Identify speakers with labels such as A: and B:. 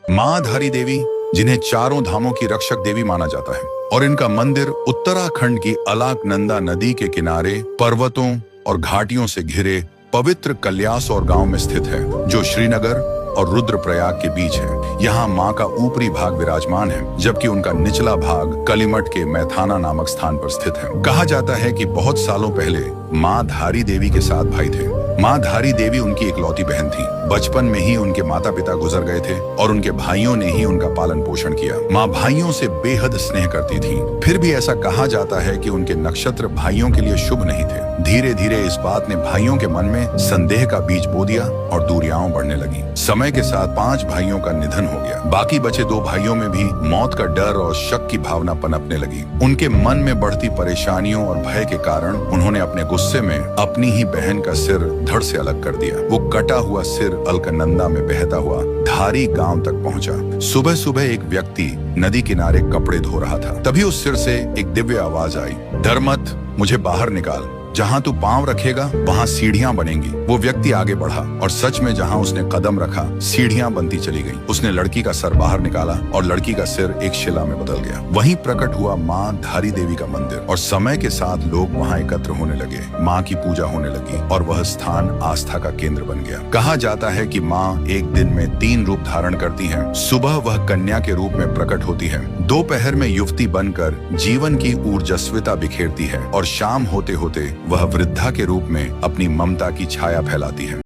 A: माँ धारी देवी, जिन्हें चारों धामों की रक्षक देवी माना जाता है, और इनका मंदिर उत्तराखंड की अलकनंदा नदी के किनारे पर्वतों और घाटियों से घिरे पवित्र कल्यासौर गांव में स्थित है, जो श्रीनगर और रुद्रप्रयाग के बीच है। यहाँ माँ का ऊपरी भाग विराजमान है, जबकि उनका निचला भाग कलिमठ के मैथाना नामक स्थान पर स्थित है। कहा जाता है कि बहुत सालों पहले माँ धारी देवी के 7 भाई थे। माँ धारी देवी उनकी इकलौती बहन थी। बचपन में ही उनके माता पिता गुजर गए थे और उनके भाइयों ने ही उनका पालन पोषण किया। माँ भाइयों से बेहद स्नेह करती थी। फिर भी ऐसा कहा जाता है कि उनके नक्षत्र भाइयों के लिए शुभ नहीं थे। धीरे धीरे इस बात ने भाइयों के मन में संदेह का बीज बो दिया और दूरियां बढ़ने लगी। समय के साथ 5 भाइयों का निधन हो गया। बाकी बचे 2 भाइयों में भी मौत का डर और शक की भावना पनपने लगी। उनके मन में बढ़ती परेशानियों और भय के कारण उन्होंने अपने गुस्से में अपनी ही बहन का सिर धड़ से अलग कर दिया। वो कटा हुआ सिर अलकनंदा में बहता हुआ धारी गांव तक पहुंचा। सुबह सुबह एक व्यक्ति नदी किनारे कपड़े धो रहा था। तभी उस सिर से एक दिव्य आवाज आई, डर मत, मुझे बाहर निकाल। जहां तू पांव रखेगा वहां सीढ़ियां बनेंगी। वो व्यक्ति आगे बढ़ा और सच में जहां उसने कदम रखा सीढ़ियां बनती चली गईं। उसने लड़की का सर बाहर निकाला और लड़की का सिर एक शिला में बदल गया। वहीं प्रकट हुआ माँ धारी देवी का मंदिर, और समय के साथ लोग वहां एकत्र होने लगे। माँ की पूजा होने लगी और वह स्थान आस्था का केंद्र बन गया। कहा जाता है कि माँ एक दिन में 3 रूप धारण करती हैं। सुबह वह कन्या के रूप में प्रकट होती है, दोपहर में युवती बनकर जीवन की ऊर्जस्विता बिखेरती है, और शाम होते होते वह वृद्धा के रूप में अपनी ममता की छाया फैलाती है।